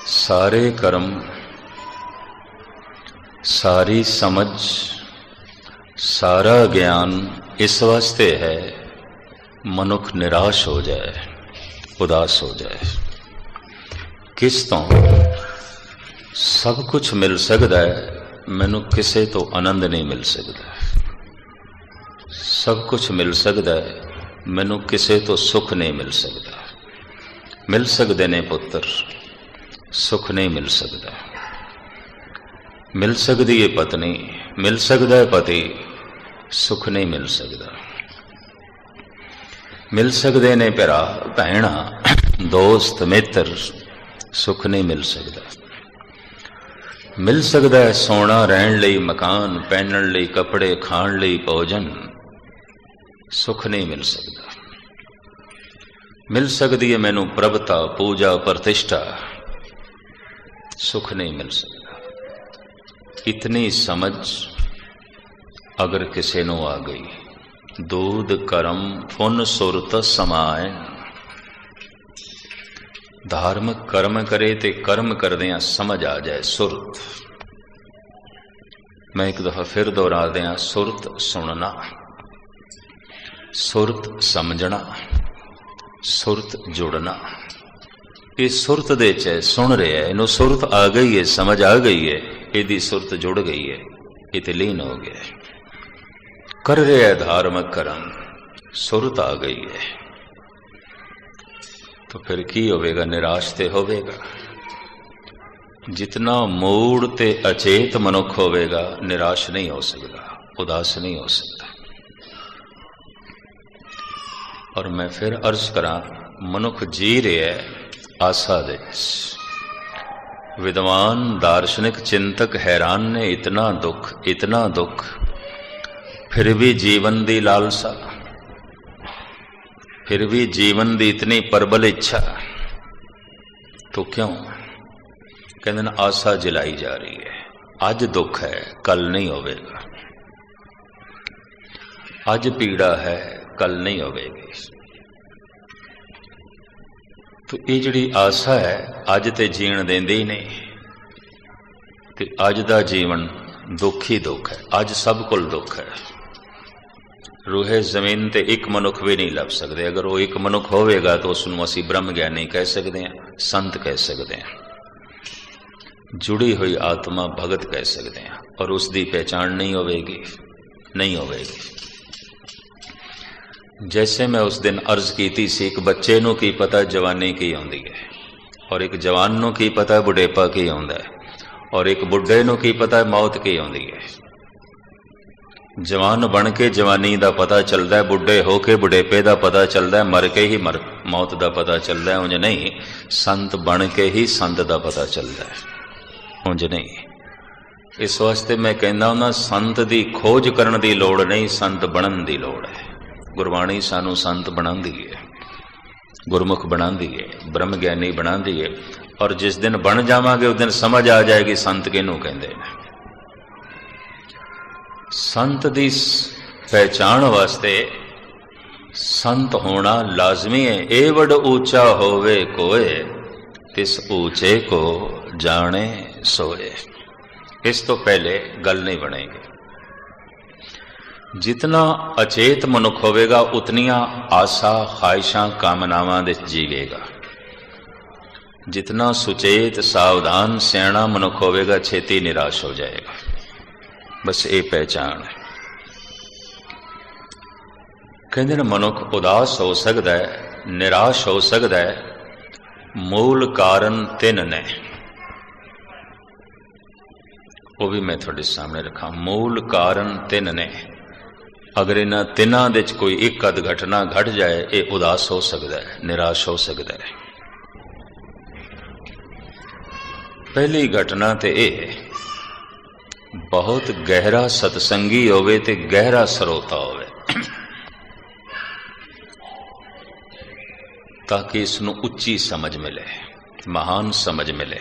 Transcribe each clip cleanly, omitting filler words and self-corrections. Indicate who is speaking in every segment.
Speaker 1: सारे कर्म, सारी समझ, सारा ज्ञान इस वास्ते है मनुख निराश हो जाए, उदास हो जाए। किस तो सब कुछ मिल सकता है, मैनू किसे तो आनंद नहीं मिल सकता। सब कुछ मिल सकता है, मैनू किसे तो सुख नहीं मिल सकता। मिल सकते ने पुत्र, सुख नहीं मिल सकता। मिल सकती है पत्नी, मिल सकता है पति, सुख नहीं मिल सकता। मिल सकते ने भरा भैणा, दोस्त मित्र, सुख नहीं मिल सकता। मिल सकता है सोना, रहन लई मकान, पहनण लई कपड़े, खाण लई भोजन, सुख नहीं मिल सकता। मिल सकती है मैनू प्रभता, पूजा, प्रतिष्ठा, सुख नहीं मिल सकता। इतनी समझ अगर किसी को आ गई, दूध करम फुन सुरत समायन। धार्मिक कर्म करे ते कर्म करदियां समझ आ जाए, सुरत। मैं एक दफा फिर दोहरा दिया, सुरत सुनना, सुरत समझना, सुरत जुड़ना। ये सुरत दे च सुन रहा है, इनू सुरत आ गई है, समझ आ गई है, यदि सुरत जुड़ गई है, ये लीन हो गया। कर रहे है धार्मिक कर्म, सुरत आ गई है, तो फिर की होवेगा? निराश ते होवेगा। जितना मूड ते अचेत मनुख होवेगा, निराश नहीं हो सकता, उदास नहीं हो सकता। और मैं फिर अर्ज करा, मनुख जी रहा है आशा दे। विद्वान दार्शनिक चिंतक हैरान ने, इतना दुख, इतना दुख, फिर भी जीवन दी लालसा, फिर भी जीवन दी इतनी प्रबल इच्छा, तो क्यों? कहते हैं आशा जलाई जा रही है। अज दुख है, कल नहीं होवेगा। अज पीड़ा है, कल नहीं होवेगी। तो ये जिहड़ी आशा है, अज ते जीण देंदी ही नहीं। ते अज दा जीवन दुख ही दुख है। अज सब कुल दुख है। रूहे जमीन ते एक मनुख भी नहीं लभ सकते। अगर वो एक मनुख होवेगा तो उसनूं असीं ब्रह्म ज्ञानी कह सकते हैं, संत कह सकते हैं, जुड़ी हुई आत्मा भगत कह सकते हैं। और उसकी पहचान नहीं होवेगी, नहीं होवेगी। जैसे मैं उस दिन अर्ज की थी, एक बच्चे नूं की पता जवानी की आउंदी है, और एक जवान नूं की पता बुढ़ेपा की आउंदा है, और एक बुढ़े नूं की पता मौत की आउंदी है। जवान बन के जवानी का पता चलता है, बुढ़े हो के बुढ़ेपे का पता चलता है, मर के ही मौत का पता चलता है। उंज नहीं, संत बन के ही संत का पता चलता है, उंज नहीं। इस वास्ते मैं कहना हुंदा, संत की खोज करने की लोड़ नहीं, संत बनन की लोड़ है। गुरबाणी सानू संत बनाती है, गुरमुख बनाती है, ब्रह्म ज्ञानी बनाती है। और जिस दिन बन जावांगे उस दिन समझ आ जाएगी संत किहनूं कहंदे ने। संत की पहचान वास्ते संत होना लाजमी है। ए वड ऊंचा होवे कोय, तिस ऊंचे को जाने सोए। इस तो पहले गल नहीं बनेगी। जितना अचेत मनुख होवेगा, उतनियां आशा, ख्वाहिशां, कामनावां दे जीवेगा। जितना सुचेत, सावधान, सियाणा मनुख होवेगा, छेती निराश हो जाएगा। बस ये पहचान है। कहते हैं मनुख उदास हो सकता है, निराश हो सकता है, मूल कारण तीन ने। वो भी मैं थोड़े सामने रखा। मूल कारण तीन ने। अगर इन्हां तिन्हां दे कोई एक अद घटना घट जाए, ये उदास हो सकता है, निराश हो सकता है। पहली घटना तो यह, बहुत गहरा सतसंगी होवे ते गहरा सरोता होवे, ताकि इसनूं उच्ची समझ मिले, महान समझ मिले।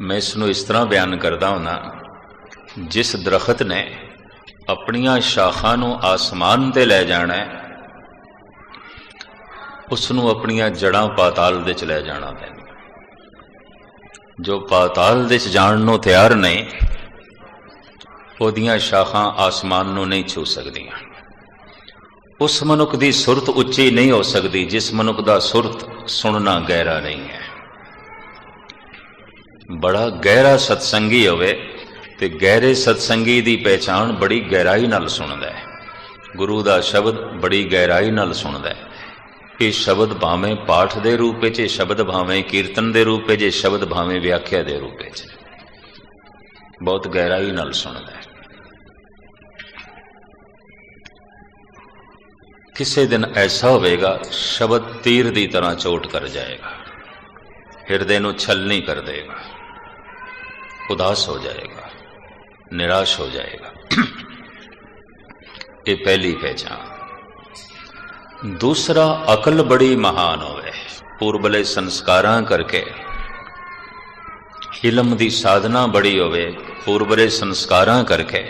Speaker 1: मैं इसनूं इस तरह बयान करता हूं, जिस दरख्त ने अपनियां शाखां नूं आसमान ते लै जाना है, उसनूं अपनियां जड़ां पाताल दे च लै जाना पैंदा। जो पाताल दे जाण नूं तैयार ने, ओदियां शाखां आसमान नूं नहीं छू सकदियां। उस मनुख की सुरत उच्ची नहीं हो सकती जिस मनुख का सुरत सुनना गहरा नहीं है। बड़ा गहरा सत्संगी होवे ते गहरे सत्संगी की पहचान बड़ी गहराई नाल सुनदा है। गुरु का शब्द बड़ी गहराई नाल सुनदा है। ये शब्द भावें पाठ के रूप में, ये शब्द भावें कीर्तन के रूप में, ये शब्द भावें व्याख्या के रूप में, बहुत गहराई नाल सुनदा है। किसी दिन ऐसा होगा शब्द तीर की तरह चोट कर जाएगा, हिरदे नूं छलनी कर देगा, उदास हो जाएगा, निराश हो जाएगा। ये पहली पहचान। दूसरा, अकल बड़ी महान होवे, पूर्वले संस्कारां करके इलम की साधना बड़ी होवे, पूर्वले संस्कारां करके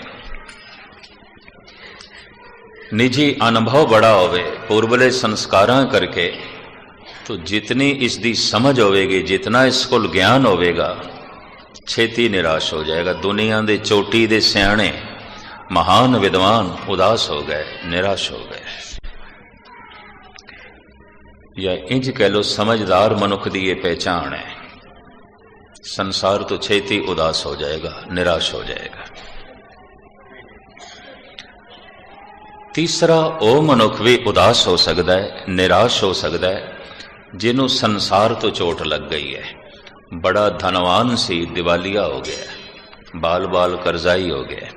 Speaker 1: निजी अनुभव बड़ा होवे, पूर्वले संस्कारां करके, तो जितनी इसकी समझ होवेगी, जितना इसको ज्ञान होवेगा, छेती निराश हो जाएगा। दुनिया के चोटी दे सियाणे महान विद्वान उदास हो गए, निराश हो गए। या इंज कह लो, समझदार मनुख की ये पहचान है। संसार तो छेती उदास हो जाएगा, निराश हो जाएगा। तीसरा, ओ मनुख भी उदास हो सकता है, निराश हो सकता है जिन्हों संसार तो चोट लग गई है। बड़ा धनवान सी, दिवालिया हो गया, बाल बाल करजाई हो गया।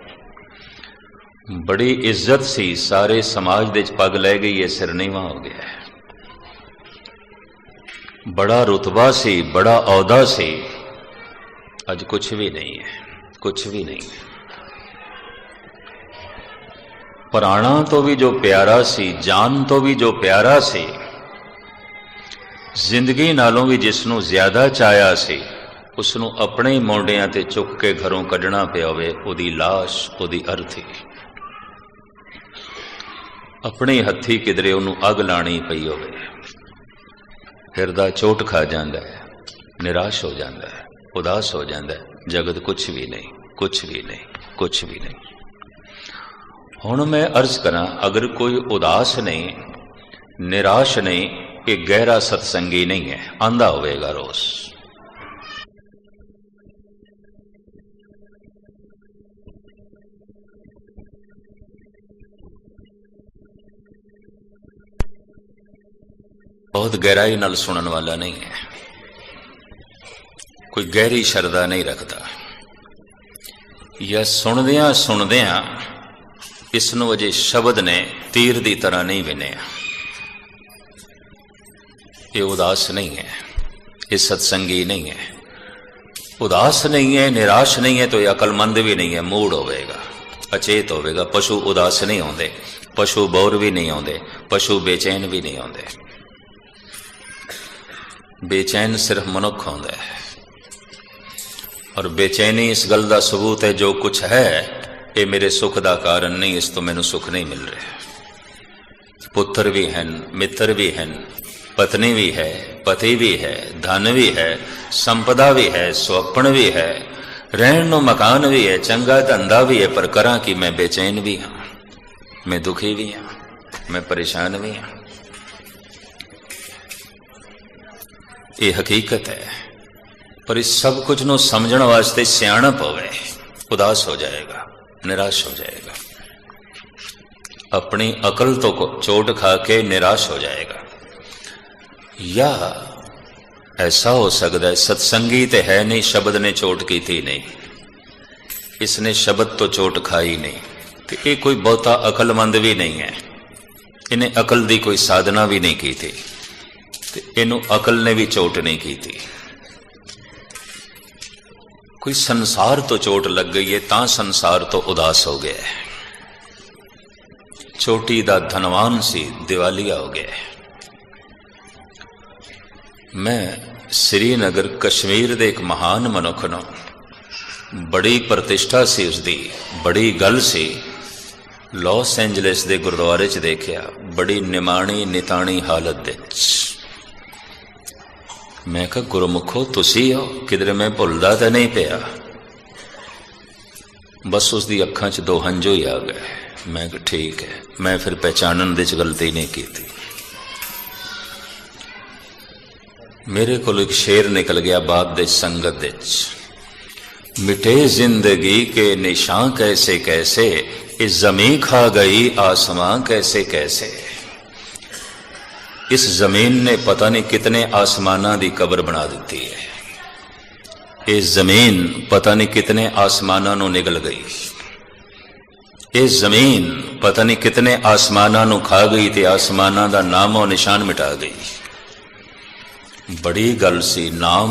Speaker 1: बड़ी इज्जत सी, सारे समाज दे पग लै गई है, सिर नीवा हो गया है। बड़ा रुतबा सी, बड़ा औहदा सी, अज कुछ भी नहीं है, कुछ भी नहीं है। प्राणा तो भी जो प्यारा सी, जान तो भी जो प्यारा सी, जिंदगी नालों भी जिसनों ज्यादा चाया सी, उसनों अपने ही मोंडियां ते चुक के घरों कढ़ना पिया होवे, उहदी लाश, उहदी अर्थी, अपने हथी किधरे उन्हों अग लानी पई होवे, हिरदा चोट खा जाता है, निराश हो जाता है, उदास हो जाता है। जगत कुछ भी नहीं, कुछ भी नहीं, कुछ भी नहीं। हुण मैं अर्ज करा, अगर कोई उदास नहीं, निराश नहीं, ये गहरा सत्संगी नहीं है, आंधा होवेगा रोज। बहुत गहराई नाल सुनने वाला नहीं है, कोई गहरी श्रद्धा नहीं रखता, या सुनदियां सुनदियां इसनों अजे शब्द ने तीर की तरह नहीं विनिया। ये उदास नहीं है, ये सत्संगी नहीं है। उदास नहीं है, निराश नहीं है, तो ये अकलमंद भी नहीं है, मूड होवेगा, अचेत होवेगा। पशु उदास नहीं होंदे, पशु बोर भी नहीं होंदे, पशु बेचैन भी नहीं होंदे। बेचैन सिर्फ मनुख होंदा है, और बेचैनी इस गल का सबूत है, जो कुछ है ये मेरे सुख का कारण नहीं, इस तो मैनू सुख नहीं मिल रहा। पुत्र भी हैं, मित्र भी हैं, पत्नी भी है, पति भी है, धन भी है, संपदा भी है, स्वप्न भी है, रहन नो मकान भी है, चंगा धंधा भी है, पर करा कि मैं बेचैन भी हाँ, मैं दुखी भी हाँ, मैं परेशान भी हाँ। ये हकीकत है। पर इस सब कुछ नो समझण वास्ते सियाणप होवे, उदास हो जाएगा, निराश हो जाएगा, अपनी अकल तो को चोट खा के निराश हो जाएगा। या ऐसा हो सकता है सत्संगी तो है नहीं, शब्द ने चोट की थी नहीं, इसने शब्द तो चोट खाई नहीं, तो ये कोई बहुता अकलमंद भी नहीं है, इन्हें अकल की कोई साधना भी नहीं की थी, तो इनू अकल ने भी चोट नहीं की थी। कोई संसार तो चोट लग गई है, ता संसार तो उदास हो गया है। चोटी दा धनवान सी, दिवालिया हो गया है। मैं श्रीनगर कश्मीर दे एक महान मनुख नूं, बड़ी प्रतिष्ठा सी उसदी, बड़ी गल सी, लॉस एंजलिस दे गुरुद्वारे च देखिया, बड़ी निमाणी निताणी हालत दे मैं कहा गुरमुखो तुसी हो, किधरे मैं भुलदा तो नहीं पिया। बस उसकी अखां च दो हंजो ही आ गए। मैं कहा ठीक है, मैं फिर पहचानन दे गलती नहीं की थी। मेरे को एक शेर निकल गया बात दे संगत दे, मिटे जिंदगी के निशान कैसे कैसे, इस जमीन खा गई आसमां कैसे कैसे। इस जमीन ने पता नहीं कितने आसमाना की कब्र बना दी है। इस जमीन पता नहीं कितने आसमाना नू निगल गई। इस जमीन पता नहीं कितने आसमाना नू खा गई ते आसमाना का नामो निशान मिटा गई। बड़ी गल सी, नाम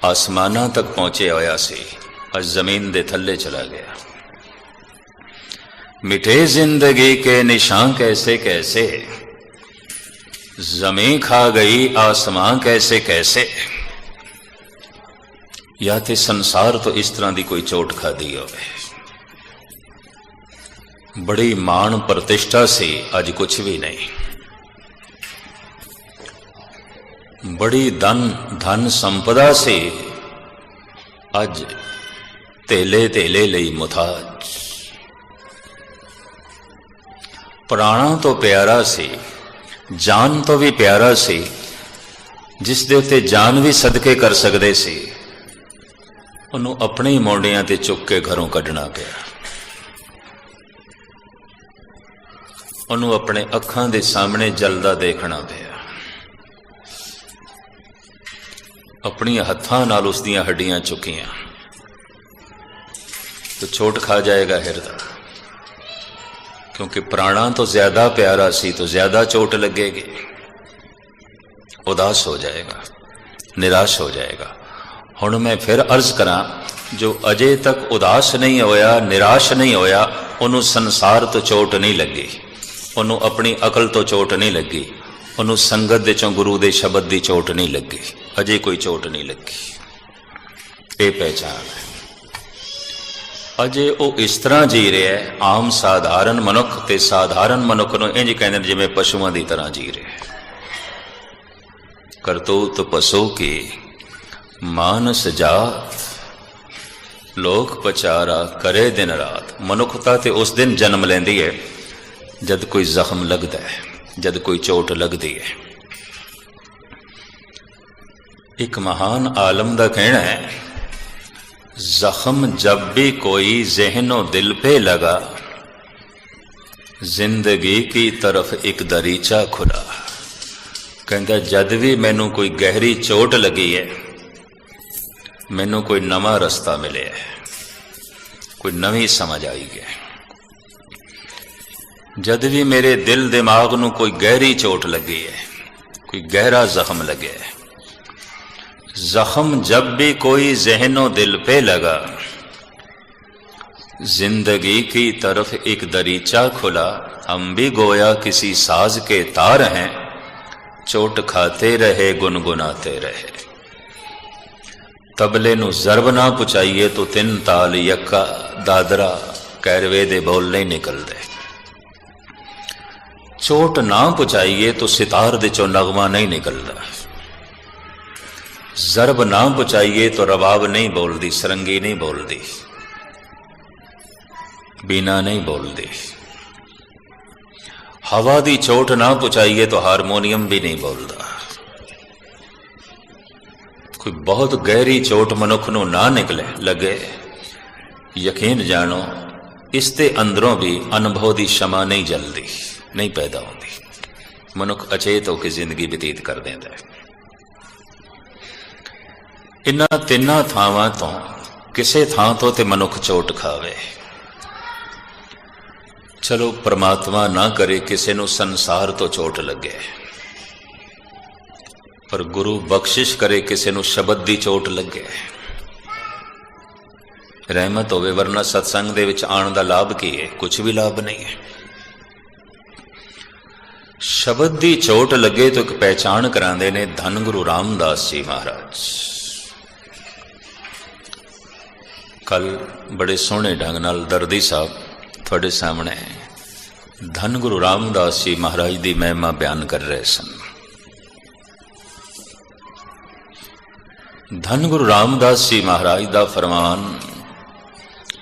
Speaker 1: आसमाना तक पहुंचे होया सी, अज जमीन दे थल्ले चला गया। मिटे जिंदगी के निशान कैसे कैसे, जमीन खा गई आसमां कैसे कैसे। या ते संसार तो इस तरह की कोई चोट खादी होवे। बड़ी मान प्रतिष्ठा सी, अज कुछ भी नहीं। बड़ी धन संपदा सी, अज तेले तेले लई मुताज। प्राणा तो प्यारा सी, जान तो भी प्यारा सी, जिस दे उत्ते जान भी सदके कर सकते सी, उन्होंने अपने ही मोडियां ते चुक के घरों कढ़ना पिया। उन्होंने अपने अखां दे सामने जलदा देखना पिया। अपनी हत्थां नाल उस दियां हड्डियां चुकियां तो चोट खा जाएगा हिरदा, क्योंकि प्राणा तो ज्यादा प्यारा सी तो ज्यादा चोट लगेगी। उदास हो जाएगा, निराश हो जाएगा। हुण मैं फिर अर्ज करा, जो अजे तक उदास नहीं होया, निराश नहीं होया, उन्होंने संसार तो चोट नहीं लगी, उन्होंने अपनी अकल तो चोट नहीं लगी, उन्होंने संगत दे चों गुरु दे शब्द की चोट नहीं लगी। अजे कोई चोट नहीं लगी। ये पहचान है। अजे वो इस तरह जी रहा है, आम साधारण मनुख ते साधारण मनुख नूं इंज कहंदे ने जिवें पशुओं की तरह जी रहा है। करतूत पशु की मानस जात, लोक पचारा करे दिन रात। मनुखता ते उस दिन जन्म लेंदी है जद कोई जख्म लगता है, जद कोई चोट लगती है। एक महान आलम का कहना है, जख्म जब भी कोई ज़हनो दिल पे लगा, जिंदगी की तरफ एक दरीचा खुला। कहता जद भी मैनू कोई गहरी चोट लगी है, मैनू कोई नवा रस्ता मिले है, कोई नवी समझ आई है। जद भी मेरे दिल दिमाग नू कोई गहरी चोट लगी है, कोई गहरा जख्म लगे है, जख्म जब भी कोई ज़हनो दिल पे लगा, जिंदगी की तरफ एक दरीचा खुला। हम भी गोया किसी साज के तार हैं, चोट खाते रहे गुनगुनाते रहे। तबले नू जरब ना पुचाइए तो तिन ताल यक्का, दादरा कैरवे दे बोल नहीं निकलते। चोट ना पुचाइए तो सितार दे चो नगमा नहीं निकलता। जरब ना पुचाइए तो रबाब नहीं बोलती, सरंगी नहीं बोलती, बीना नहीं बोलती। हवा दी चोट ना पुचाइए तो हारमोनियम भी नहीं बोलता। कोई बहुत गहरी चोट मनुख नू ना निकले लगे, यकीन जानो इसते अंदरों भी अनुभव की क्षमा नहीं जलती, नहीं पैदा होती। मनुख अचेत होकर जिंदगी बतीत कर देता है। इन्हां तिन्नां थावां तो किसे थां तो ते मनुख चोट खावे। चलो परमात्मा ना करे किसी नू संसार तो चोट लगे, पर गुरु बख्शिश करे किसी नू शब्द दी चोट लगे, रहमत होवे। वरना सत्संग दे विच आण दा लाभ की है? कुछ भी लाभ नहीं है। शब्द दी चोट लगे तो एक पहचान करांदे ने धन गुरु रामदास जी महाराज। कल बड़े सोहने ढंग नाल दर्दी साहब थोड़े सामने धन गुरु रामदास जी महाराज की महिमा बयान कर रहे सन। धन गुरु रामदास जी महाराज का फरमान,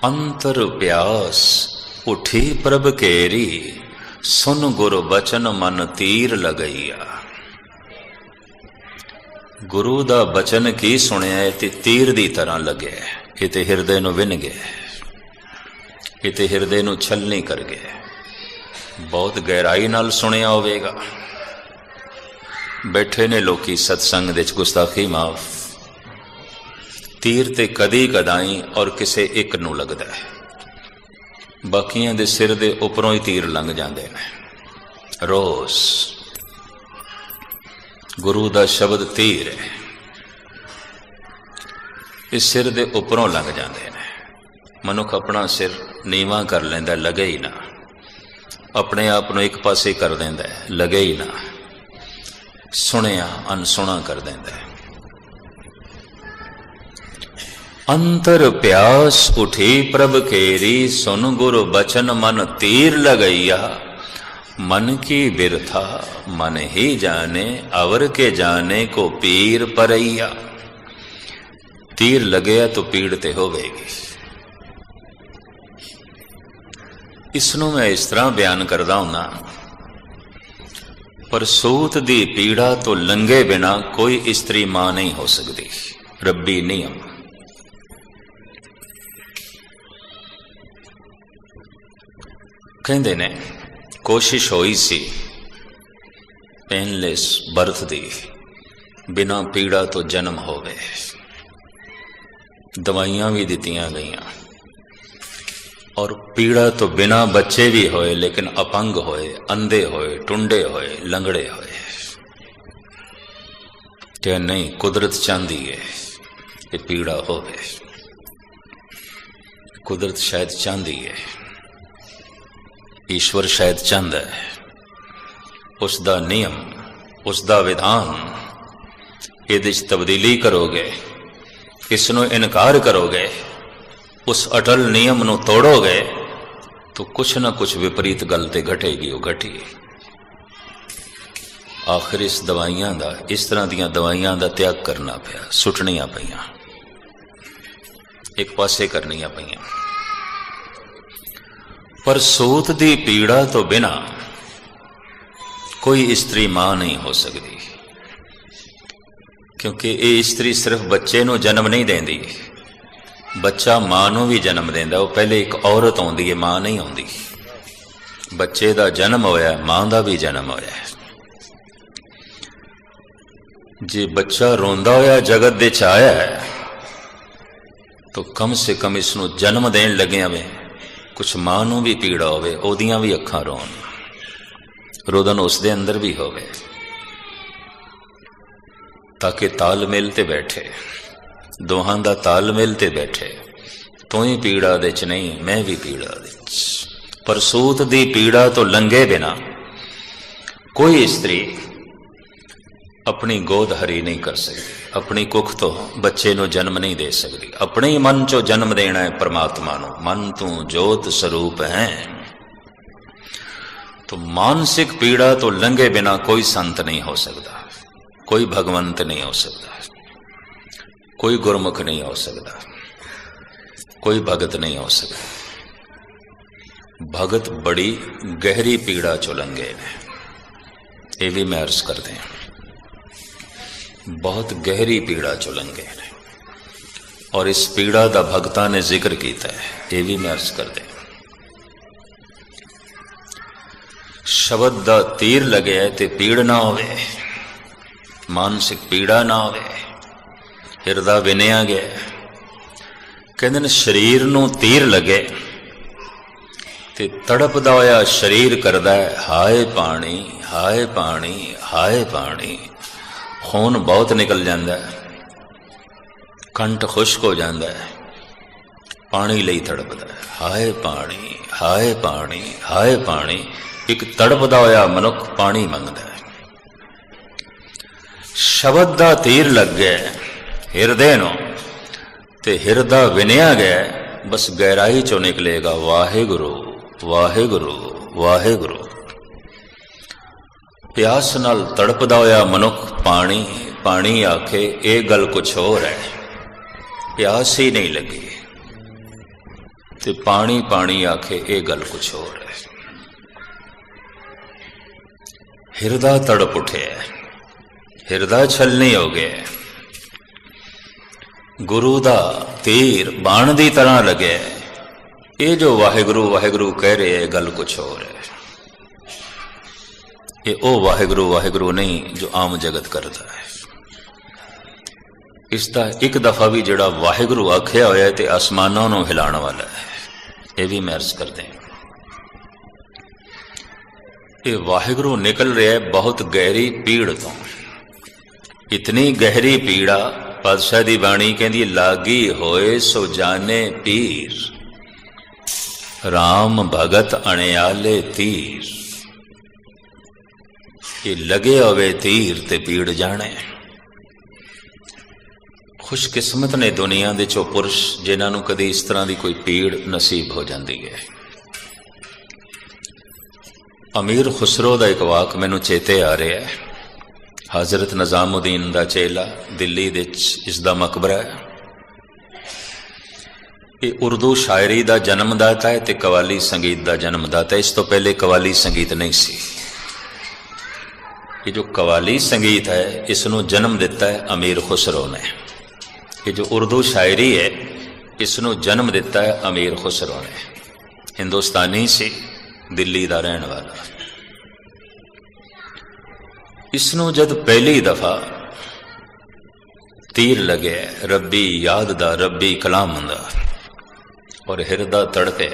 Speaker 1: अंतर प्यास उठी प्रभ केरी, सुन गुरु बचन मन तीर लगैया। गुरु दा बचन की सुनिया ते तीर दी तरह लगे, ये ते हिरदे नूं विन गए, ये ते हिरदे नूं छलनी कर गए। बहुत गहराई नाल सुनिया होवेगा। बैठे ने लोकी सत्संग दे गुस्ताखी माफ, तीर ते कदी कदाई और किसे एक नूं लगदा है, बाकियां दे सिर दे उपरों ही तीर लंघ जांदे ने रोज। गुरु दा शब्द तीर है, इस सिर दे उपरों लंघ जांदे ने। मनुख अपना सिर नीवा कर लैंदा, लगे ही ना, अपने आप नूं एक पासे कर देंदा है, लगे ही ना, सुनिया अनसुना कर देंदा है। अंतर प्यास उठी प्रभ केरी, सुन गुरु बचन मन तीर लगैया। मन की बिरथा मन ही जाने, अवर के जाने को पीर परैया। तीर लगे तो पीड़ ते होवेगी। इसनों मैं इस तरह बयान करदा हुंदा, पर सूत दी पीड़ा तो लंघे बिना कोई स्त्री मां नहीं हो सकती। रब्बी नियम। कहंदे ने कोशिश होई सी पेनलेस बर्थ दी, बिना पीड़ा तो जन्म होवे। दवाइयां भी दित्तियां गईयां और पीड़ा तो बिना बच्चे भी होए, लेकिन अपंग होए, अंधे होए, टुंडे होए, लंगड़े होए। क्या नहीं, कुदरत चाहती है कि पीड़ा होवे। कुदरत शायद चाहती है, ईश्वर शायद चाहता है। उसका नियम, उसका विधान, ये तब्दीली करोगे, इसनों इनकार करोगे, उस अटल नियम नूं तोड़ोगे, तो कुछ ना कुछ विपरीत गल ते घटेगी। वो घटी। आखिर इस दवाइयां दा, इस तरह दियां दवाइयां दा त्याग करना पिया, सुटनियां पईयां, एक पासे करनियां पईयां। पर सूत दी पीड़ा तो बिना कोई स्त्री मां नहीं हो सकती, क्योंकि ये स्त्री सिर्फ बच्चे नूं जन्म नहीं देंदी, बच्चा मां नूं भी जन्म देंदा। वो पहले एक औरत आउंदी है, मां नहीं आउंदी। बच्चे दा जन्म होया, मां दा भी जन्म होया। जे बच्चा रोंदा होया जगत दे च आया है, तो कम से कम इसनूं जन्म देन लग्या वे कुछ मां नूं भी पीड़ा होवे, ओदियां भी अखां रोन, रोदन उसदे अंदर भी होवे, ताकि तालमेल ते बैठे, दोहां दा तालमेल ते बैठे। तू ही पीड़ा दे च नहीं, मैं भी पीड़ा दे च। पर सूत दी पीड़ा तो लंघे बिना कोई स्त्री अपनी गोद हरी नहीं कर सकती, अपनी कुख तो बच्चे नूं जन्म नहीं दे सकती। अपने ही मन चो जन्म देना है परमात्मा नूं। मन तू जोत स्वरूप है। तो मानसिक पीड़ा तो लंघे बिना कोई संत नहीं हो सकता, कोई भगवंत नहीं हो सकता, कोई गुरमुख नहीं हो सकता, कोई भगत नहीं हो सकता। भगत बड़ी गहरी पीड़ा चो लंघे ने, ये भी मैं अर्ज करते हैं, बहुत गहरी पीड़ा चो लंघे ने, और इस पीड़ा दा भगतां ने जिक्र किया है, ये भी मैं अर्ज करते हैं। शब्द दा तीर लगे ते पीड़ ना होवे, मानसिक पीड़ा ना होवे, हिरदा विनिया गया। कहते ने शरीर नूं तीर लगे ते तड़पदा होया शरीर करदा है हाय पानी, हाय पानी, हाय पानी। खून बहुत निकल जाता है, कंठ खुश्क हो जाता है, पानी लई तड़पदा है, हाय पानी, हाय पानी, हाय पानी। एक तड़पदा होया मनुख पानी मंगदा है। शब्द दा तीर लग गया हिरदे नूं ते हिरदा विनिया गया, बस गहराई चो निकलेगा वाहेगुरु, वाहेगुरु, वाहेगुरु। प्यास नाल तड़पदा होया मनुख पानी पानी आखे ये गल कुछ होर है, प्यास ही नहीं लगी, ते पानी पानी आखे ये गल कुछ होर है। हिरदा तड़प उठे, हिरदा छलनी हो गया, गुरु दा तीर बाण दी तरह लगे, ये जो वाहिगुरु वाहिगुरु कह रहे हैं गल कुछ होर है। ये ओ वाहिगुरु वाहिगुरु नहीं जो आम जगत करता है। इसका एक दफा भी जड़ा वाहिगुरु आख्या होया ते आसमानों नूं हिलाण वाला है, ये भी महर्स करते हैं। ये वाहिगुरु निकल रहा है बहुत गहरी पीड़ तो, इतनी गहरी पीड़ा पातशाह दी बाणी कहंदी लागी होए सो जाने पीर, राम भगत अणियाले तीर। ये लगे होवे तीर ते पीड़ जाने। खुशकिस्मत ने दुनिया दे चो पुरुष जिन्हां नूं कदी इस तरह की कोई पीड़ नसीब हो जाती है। अमीर खुसरो का एक वाक मैनू चेते आ रहा है। हजरत निजामुद्दीन दा चेला दिल्ली दे इसदा मकबरा है। ये उर्दू शायरी का जन्मदाता है ते कवाली संगीत का जन्मदाता है। इस तो पहले कवाली संगीत नहीं सी। ये जो कवाली संगीत है इसनों जन्म दिता है अमीर खुसरो ने। ये जो उर्दू शायरी है इसनों जन्म दिता है अमीर खुसरो ने। हिंदुस्तानी से दिल्ली का रहने वाला। इसनों जद पहली दफा तीर लगे रब्बी याद दा रब्बी कलाम दा और हिरदा तड़पे,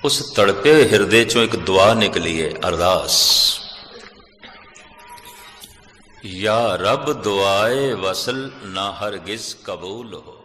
Speaker 1: उस तड़पे हिरदे चो एक दुआ निकली है अरदास, या रब दुआए वसल ना हरगिज कबूल हो।